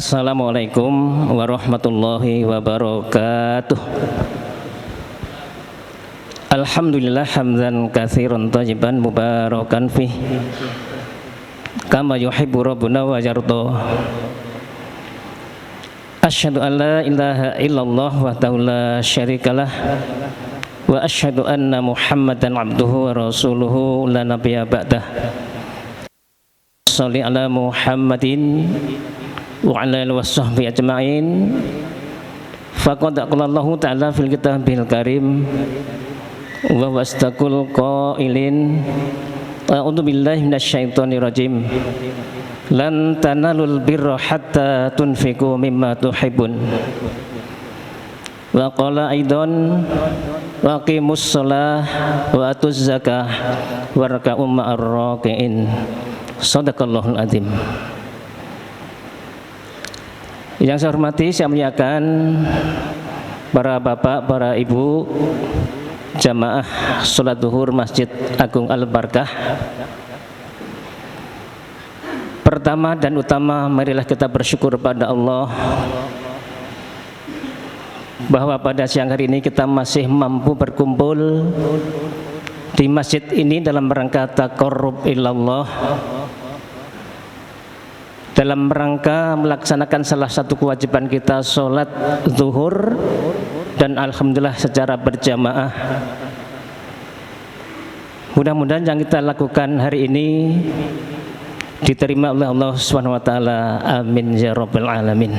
Assalamualaikum warahmatullahi wabarakatuh. Alhamdulillah hamdan katsiran tayyiban mubarakan fih kama yuhibbu rabbuna wa yarda. Asyhadu an la ilaha illallah wahdahu la syarikalah wa asyhadu anna Muhammadan abduhu wa rasuluhu la nabiyya ba'dah. Shalli ala Muhammadin wa ala alihi washabbihi ajma'in. Faqad qala Allah ta'ala fil kitabil karim wa wastaqul qailin a'udzu billahi minasyaitonir rajim lan tanalul birra hatta tunfiqu mimma tuhibbun. Wa qala aidan wa aqimus shalah wa atuz zakah warka'u ma'ar raki'in. Shadaqallahul azim. Yang saya hormati, saya muliakan para bapak, para ibu, jamaah sholat duhur Masjid Agung Al-Barkah. Pertama dan utama, marilah kita bersyukur pada Allah bahwa pada siang hari ini kita masih mampu berkumpul di masjid ini dalam rangka taqarrub ilallah, dalam rangka melaksanakan salah satu kewajiban kita, sholat zuhur, dan alhamdulillah secara berjamaah. Mudah-mudahan yang kita lakukan hari ini diterima oleh Allah SWT. Amin ya rabbal alamin.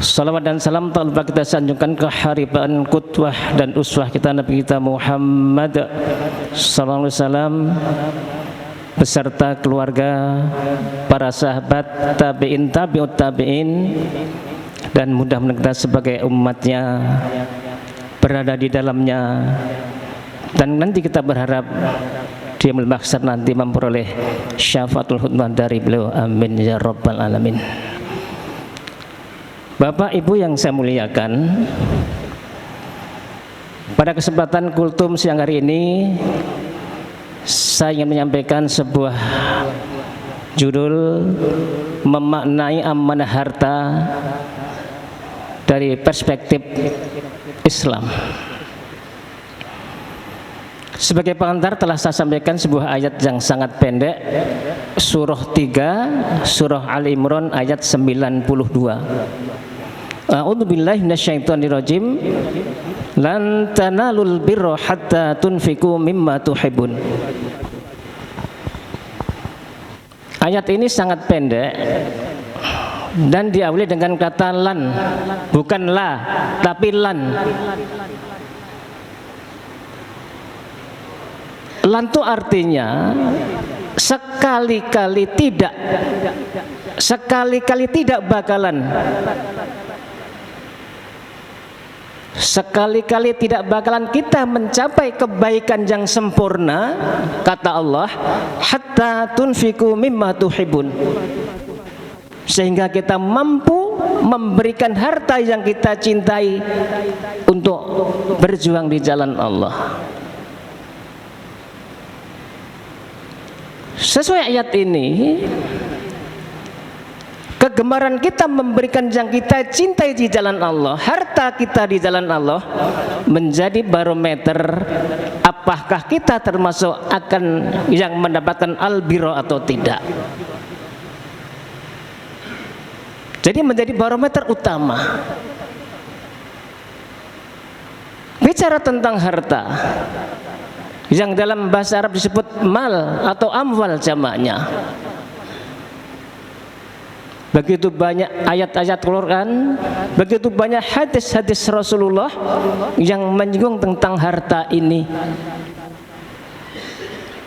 Salawat dan salam tak lupa kita sanjungkan ke hariban qudwah dan uswah kita, Nabi kita Muhammad sallallahu alaihi wasallam beserta keluarga, para sahabat, tabi'in, tabi'ut tabi'in, dan mudah-mudahan kita sebagai umatnya berada di dalamnya, dan nanti kita berharap di yaumul mahsyar nanti memperoleh syafaatul hudmah dari beliau. Amin ya rabbal alamin. Bapak Ibu yang saya muliakan, pada kesempatan kultum siang hari ini saya ingin menyampaikan sebuah judul, memaknai amanah harta dari perspektif Islam. Sebagai pengantar telah saya sampaikan sebuah ayat yang sangat pendek, surah 3 surah Ali Imran ayat 92. A'udzu billahi minasyaitonir rajim. Lan tanalul birra hatta tunfiqu mimma tuhibbun. Ayat ini sangat pendek dan diawali dengan kata lan, bukan la, tapi lan. Lan itu artinya sekali-kali tidak, sekali-kali tidak bakalan, sekali-kali tidak bakalan kita mencapai kebaikan yang sempurna, kata Allah, hatta tunfiqu mimma tuhibbun, sehingga kita mampu memberikan harta yang kita cintai untuk berjuang di jalan Allah. Sesuai ayat ini, kegemaran kita memberikan yang kita cintai di jalan Allah, harta kita di jalan Allah, menjadi barometer apakah kita termasuk akan yang mendapatkan albiro atau tidak. Jadi menjadi barometer utama. Bicara tentang harta, yang dalam bahasa Arab disebut mal atau amwal jamaknya. Begitu banyak ayat-ayat Quran, begitu banyak hadis-hadis Rasulullah yang menyinggung tentang harta ini.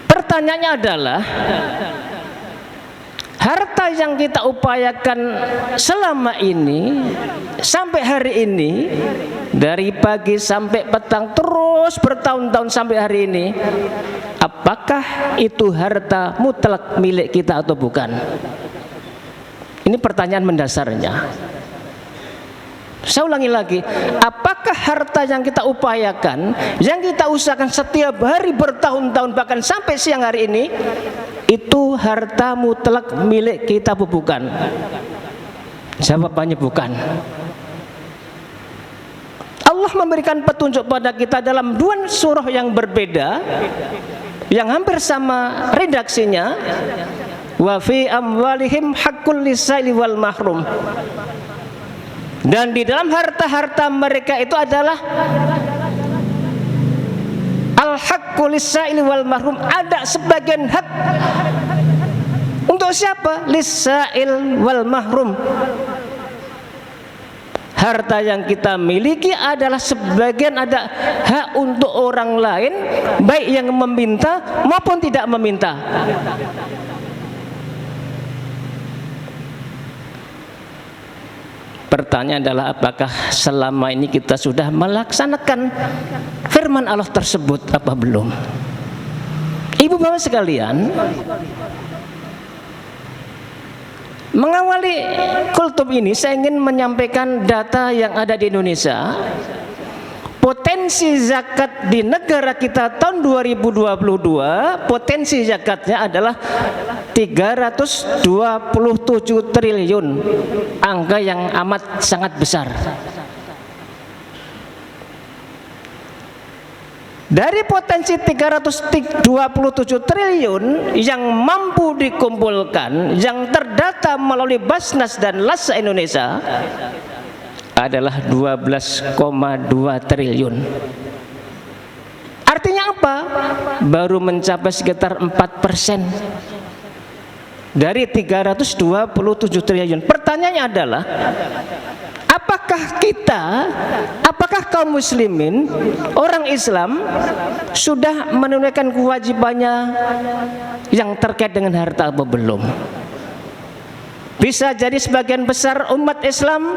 Pertanyaannya adalah, harta yang kita upayakan selama ini, sampai hari ini, dari pagi sampai petang, terus bertahun-tahun sampai hari ini, apakah itu harta mutlak milik kita atau bukan? Ini pertanyaan mendasarnya. Saya ulangi lagi, apakah harta yang kita upayakan, yang kita usahakan setiap hari bertahun-tahun, bahkan sampai siang hari ini, itu harta mutlak milik kita bukan? Jawabannya bukan. Allah memberikan petunjuk pada kita dalam dua surah yang berbeda, yang hampir sama redaksinya. Wa fi amwalihim haqqul lisaili wal mahrum. Dan di dalam harta-harta mereka itu adalah al-haqqul lisaili wal mahrum, ada sebagian hak untuk siapa? Lisail wal mahrum. Harta yang kita miliki adalah sebagian ada hak untuk orang lain, baik yang meminta maupun tidak meminta. Pertanyaan adalah apakah selama ini kita sudah melaksanakan firman Allah tersebut apa belum? Ibu bapak sekalian, mengawali kultum ini saya ingin menyampaikan data yang ada di Indonesia. Potensi zakat di negara kita tahun 2022, potensi zakatnya adalah 327 triliun, angka yang amat sangat besar. Dari potensi 327 triliun yang mampu dikumpulkan, yang terdata melalui Basnas dan LAS Indonesia adalah 12,2 triliun. Artinya apa? Baru mencapai sekitar 4% dari 327 triliun. Pertanyaannya adalah, apakah kaum muslimin, orang Islam sudah menunaikan kewajibannya yang terkait dengan harta atau belum? Bisa jadi sebagian besar umat Islam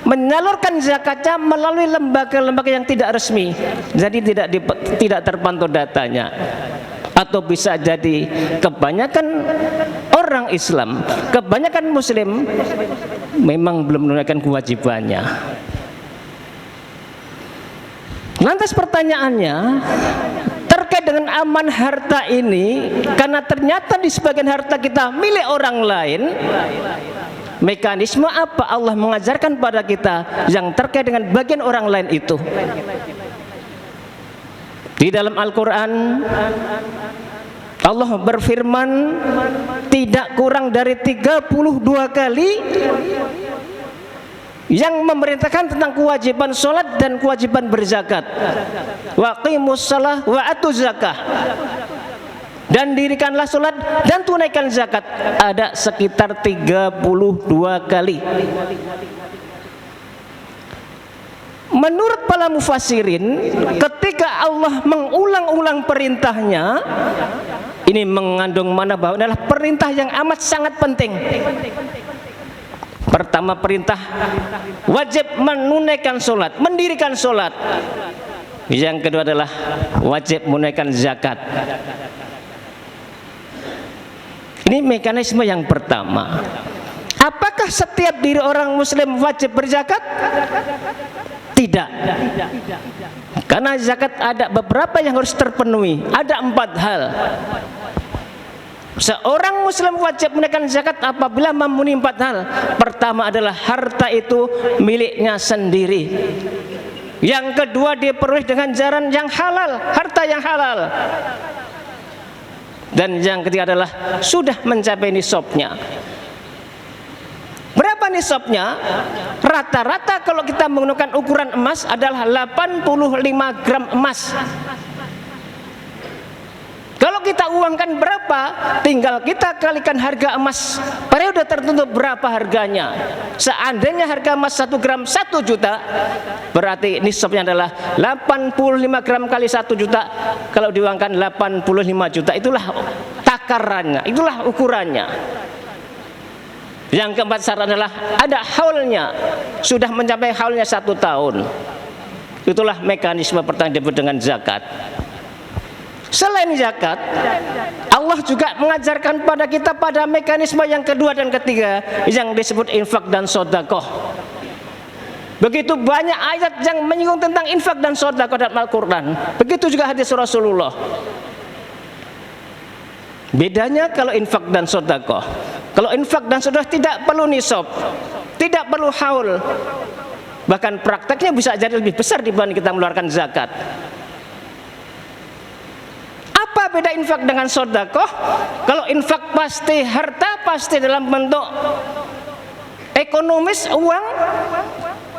menyalurkan zakatnya melalui lembaga-lembaga yang tidak resmi, jadi tidak terpantau datanya. Atau bisa jadi kebanyakan orang Islam, kebanyakan Muslim memang belum menunaikan kewajibannya. Lantas pertanyaannya, terkait dengan aman harta ini, karena ternyata di sebagian harta kita milik orang lain, mekanisme apa Allah mengajarkan pada kita yang terkait dengan bagian orang lain itu? Di dalam Al-Quran Allah berfirman tidak kurang dari 32 kali yang memerintahkan tentang kewajiban sholat dan kewajiban berzakat. Waqimus shalah wa atuz zakah, dan dirikanlah sholat dan tunaikan zakat. Ada sekitar 32 kali. Menurut para mufassirin, ketika Allah mengulang-ulang perintahnya, ini mengandung makna bahwa adalah perintah yang amat sangat penting. Pertama, perintah wajib menunaikan sholat, mendirikan sholat. Yang kedua adalah wajib menunaikan zakat. Ini mekanisme yang pertama. Apakah setiap diri orang muslim wajib berzakat? Tidak. Karena zakat ada beberapa yang harus terpenuhi. Ada 4 hal. Seorang muslim wajib menunaikan zakat apabila memenuhi 4 hal. Pertama adalah harta itu miliknya sendiri. Yang kedua, diperoleh dengan jalan yang halal, harta yang halal. Dan yang ketiga adalah sudah mencapai nisabnya. Berapa nisabnya? Rata-rata kalau kita menggunakan ukuran emas adalah 85 gram emas. Kalau kita uangkan berapa, tinggal kita kalikan harga emas periode tertentu berapa harganya. Seandainya harga emas 1 gram 1 juta, berarti nisabnya adalah 85 gram kali 1 juta. Kalau diuangkan 85 juta, itulah takarannya, itulah ukurannya. Yang keempat syarat adalah ada haulnya, sudah mencapai haulnya 1 tahun. Itulah mekanisme pertama disebut dengan zakat. Selain zakat, Allah juga mengajarkan pada kita pada mekanisme yang kedua dan ketiga yang disebut infak dan sedekah. Begitu banyak ayat yang menyinggung tentang infak dan sedekah dalam Al-Quran. Begitu juga hadis Rasulullah. Bedanya kalau infak dan sedekah. Kalau infak dan sedekah tidak perlu nisab, tidak perlu haul. Bahkan prakteknya bisa jadi lebih besar dibanding kita mengeluarkan zakat. Apa beda infak dengan sedekah? Kalau infak pasti harta, pasti dalam bentuk ekonomis, uang.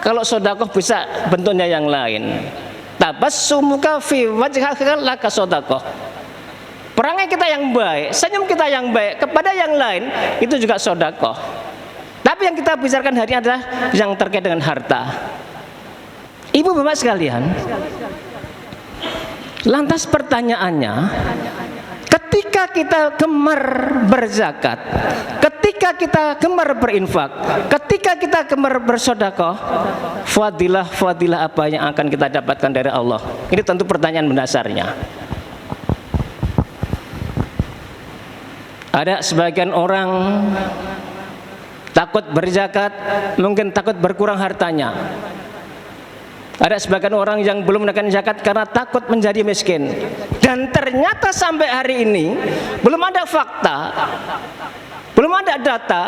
Kalau sedekah bisa bentuknya yang lain. Tabassumuka fi wajhika laka sedekah. Perangai kita yang baik, senyum kita yang baik kepada yang lain, itu juga sedekah. Tapi yang kita bicarakan hari ini adalah yang terkait dengan harta. Ibu bapak sekalian, lantas pertanyaannya, ketika kita gemar berzakat, ketika kita gemar berinfak, ketika kita gemar bersedekah, fadilah apa yang akan kita dapatkan dari Allah? Ini tentu pertanyaan mendasarnya. Ada sebagian orang takut berzakat, mungkin takut berkurang hartanya. Ada sebagian orang yang belum menaikkan zakat karena takut menjadi miskin. Dan ternyata sampai hari ini belum ada fakta, belum ada data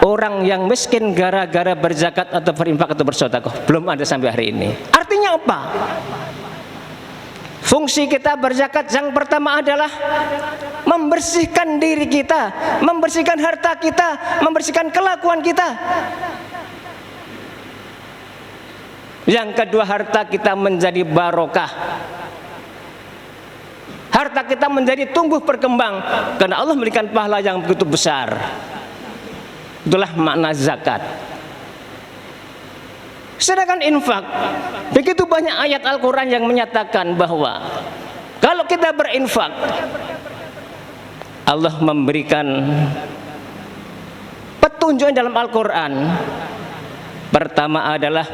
orang yang miskin gara-gara berzakat atau berinfak atau bersedekah. Belum ada sampai hari ini. Artinya apa? Fungsi kita berzakat yang pertama adalah membersihkan diri kita, membersihkan harta kita, membersihkan kelakuan kita. Yang kedua, harta kita menjadi barokah. Harta kita menjadi tumbuh berkembang karena Allah memberikan pahala yang begitu besar. Itulah makna zakat. Sedangkan infak, begitu banyak ayat Al-Quran yang menyatakan bahwa kalau kita berinfak, Allah memberikan petunjuk dalam Al-Quran. Pertama adalah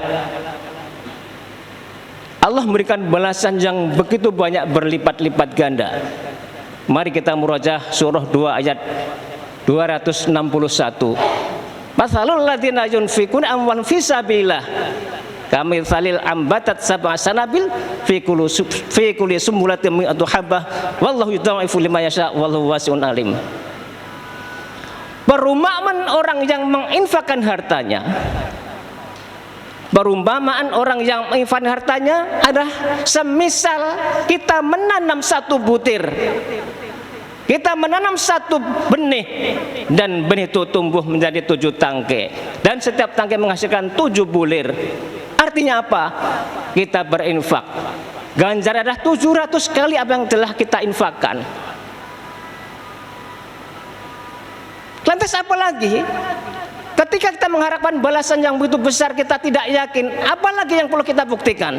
Allah memberikan balasan yang begitu banyak, berlipat-lipat ganda. Mari kita murojaah surah 2 ayat 261. Masalul ladzina yunfikuna amwalahum fi sabilillah kami salil ambatat sab'a sanabil fi kulli sumbulatin mi'atu habbah wallahu yudha'ifu liman yasha wallahu wasi'un alim. Perumpamaan orang yang menginfakkan hartanya, perumpamaan orang yang menginfakkan hartanya adalah semisal kita menanam satu butir. Kita menanam satu benih dan benih itu tumbuh menjadi 7 tangkai dan setiap tangkai menghasilkan 7 bulir. Artinya apa? Kita berinfak, ganjar adalah 700 kali apa yang telah kita infakkan. Lantas apa lagi? Ketika kita mengharapkan balasan yang begitu besar, kita tidak yakin, apalagi yang perlu kita buktikan?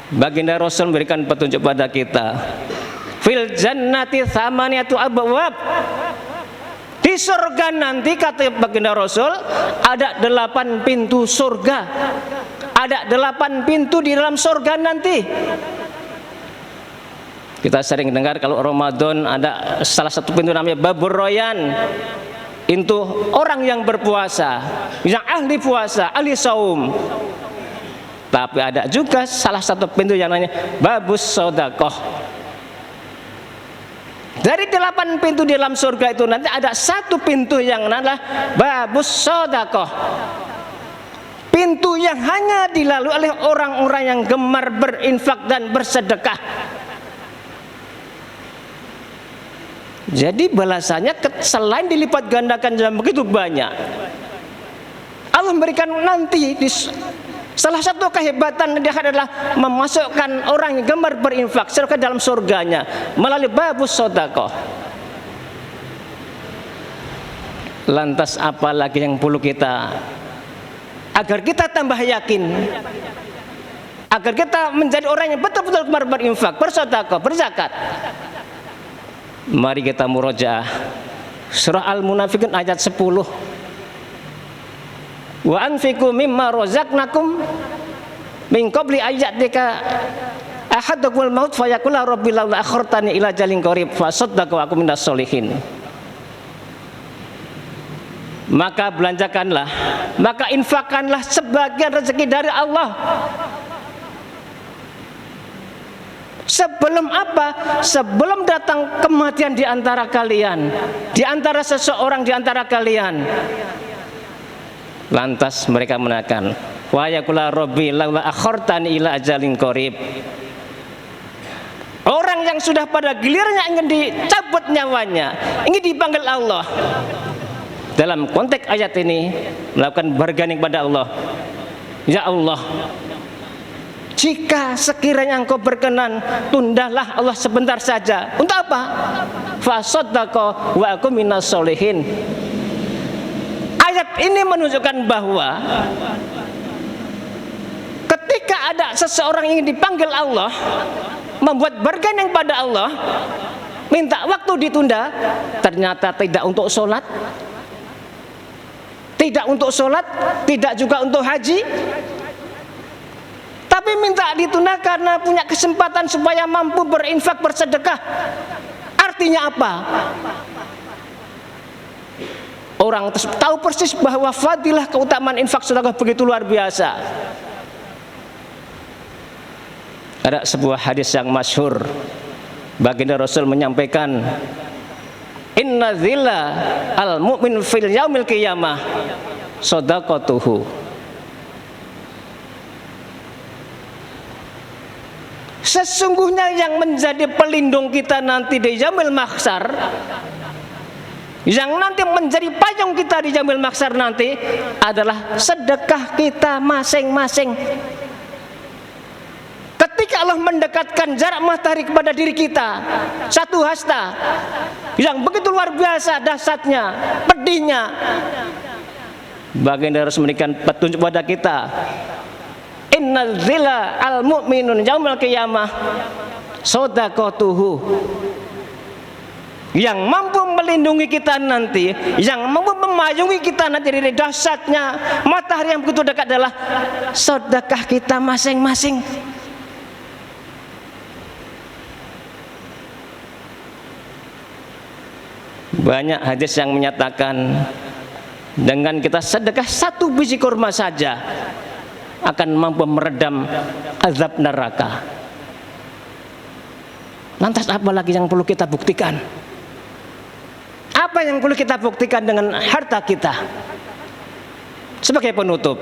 Baginda Rasul memberikan petunjuk pada kita. Fil jannati thamaniyatu abwab. Di surga nanti, kata baginda Rasul, ada 8 pintu surga. Ada 8 pintu di dalam surga nanti. Kita sering dengar kalau Ramadan ada salah satu pintu namanya Babur Royan. Itu orang yang berpuasa, yang ahli puasa, ahli saum. Tapi ada juga salah satu pintu yang namanya Babus Sedekah. Dari 8 pintu di dalam surga itu nanti ada satu pintu yang adalah Babus Sedekah. Pintu yang hanya dilalui oleh orang-orang yang gemar berinfak dan bersedekah. Jadi balasannya selain dilipat gandakan dalam begitu banyak, Allah memberikan nanti di salah satu kehebatan dia adalah memasukkan orang yang gemar berinfak ke dalam surganya melalui Babus Sedekah. Lantas apa lagi yang perlu kita, agar kita tambah yakin, agar kita menjadi orang yang betul-betul gemar berinfak, bersedekah, berzakat? Mari kita murojaah surah Al-Munafiqun ayat 10. Wa anfiqu mimma razaqnakum min qabli ayyatika ahadakumul maut fayaqulu rabbi laula akhartani ila ajalin qarib fasaddaqu wa akum minas sholihin. Maka belanjakanlah, maka infakkanlah sebagian rezeki dari Allah Sebelum apa? Sebelum datang kematian di antara kalian, di antara seseorang di antara kalian. Lantas mereka menakan, wa yaqula rabbi laula akhartani ila ajalin qarib. Orang yang sudah pada gilirnya ingin dicabut nyawanya, ingin dipanggil Allah. Dalam konteks ayat ini melakukan bargaining pada Allah. Ya Allah, jika sekiranya Engkau berkenan, tundalah Allah sebentar saja. Untuk apa? Fasaddaqa wa aku minas sholihin. Ayat ini menunjukkan bahwa ketika ada seseorang yang ingin dipanggil Allah, membuat bargaining pada Allah, minta waktu ditunda, ternyata tidak untuk sholat, tidak untuk sholat, tidak juga untuk haji, tapi minta ditunda karena punya kesempatan supaya mampu berinfak, bersedekah. Artinya apa? Orang tahu persis bahwa fadilah keutamaan infak sedekah begitu luar biasa. Ada sebuah hadis yang masyhur, baginda Rasul menyampaikan, inna dzilla al mu'min fil yaumil qiyamah shadaqatuhu. Sesungguhnya yang menjadi pelindung kita nanti di yaumil mahsyar, yang nanti menjadi payung kita di yaumil mahsyar nanti adalah sedekah kita masing-masing. Ketika Allah mendekatkan jarak matahari kepada diri kita, satu hasta yang begitu luar biasa dahsyatnya, pedihnya, baginda harus memberikan petunjuk pada kita. Innal dzilla al mu'minun yaumil qiyamah shadaqatuhu. Yang mampu melindungi kita nanti, yang mampu memayungi kita nanti dari dahsyatnya matahari yang begitu dekat adalah sedekah kita masing-masing. Banyak hadis yang menyatakan dengan kita sedekah satu biji kurma saja akan mampu meredam azab neraka. Lantas apa lagi yang perlu kita buktikan? Apa yang perlu kita buktikan dengan harta kita? Sebagai penutup,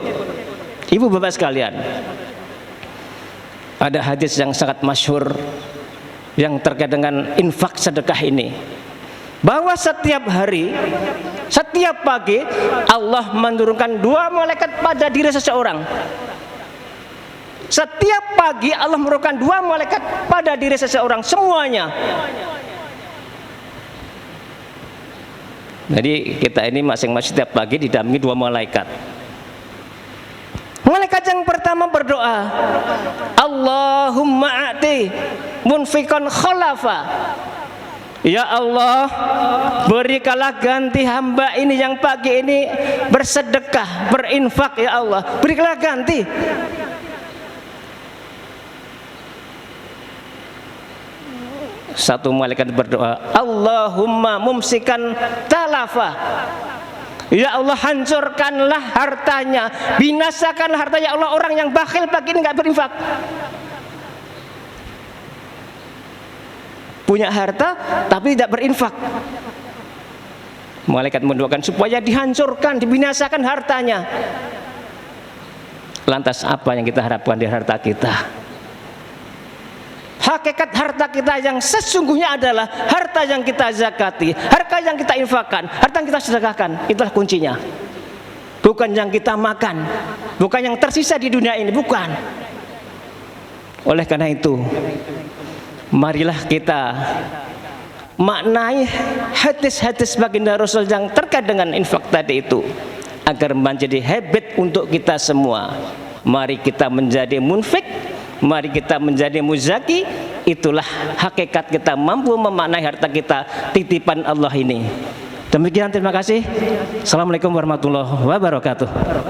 ibu bapak sekalian, ada hadis yang sangat masyhur yang terkait dengan infak sedekah ini, bahwa setiap hari, setiap pagi Allah menurunkan 2 malaikat pada diri seseorang. Setiap pagi Allah menurunkan 2 malaikat pada diri seseorang, semuanya. Jadi kita ini masing-masing setiap pagi didampingi 2 malaikat. Malaikat yang pertama berdoa, Allahumma a'ti munfiqan khalafa. Ya Allah, berikanlah ganti hamba ini yang pagi ini bersedekah, berinfak, ya Allah, berikanlah ganti. Satu malaikat berdoa, Allahumma mumsikan talafa. Ya Allah, hancurkanlah hartanya, binasakanlah hartanya, ya Allah, orang yang bakhil pagi ini nggak berinfak. Punya harta tapi tidak berinfak. Malaikat mendoakan supaya dihancurkan, dibinasakan hartanya. Lantas apa yang kita harapkan di harta kita? Hakikat harta kita yang sesungguhnya adalah harta yang kita zakati, harta yang kita infakkan, harta yang kita sedekahkan. Itulah kuncinya. Bukan yang kita makan, bukan yang tersisa di dunia ini, bukan. Oleh karena itu, marilah kita maknai hadis-hadis baginda Rasul yang terkait dengan infak tadi itu, agar menjadi habit untuk kita semua. Mari kita menjadi munfik, mari kita menjadi muzaki. Itulah hakikat kita mampu memaknai harta kita, titipan Allah ini. Demikian, terima kasih. Assalamualaikum warahmatullahi wabarakatuh.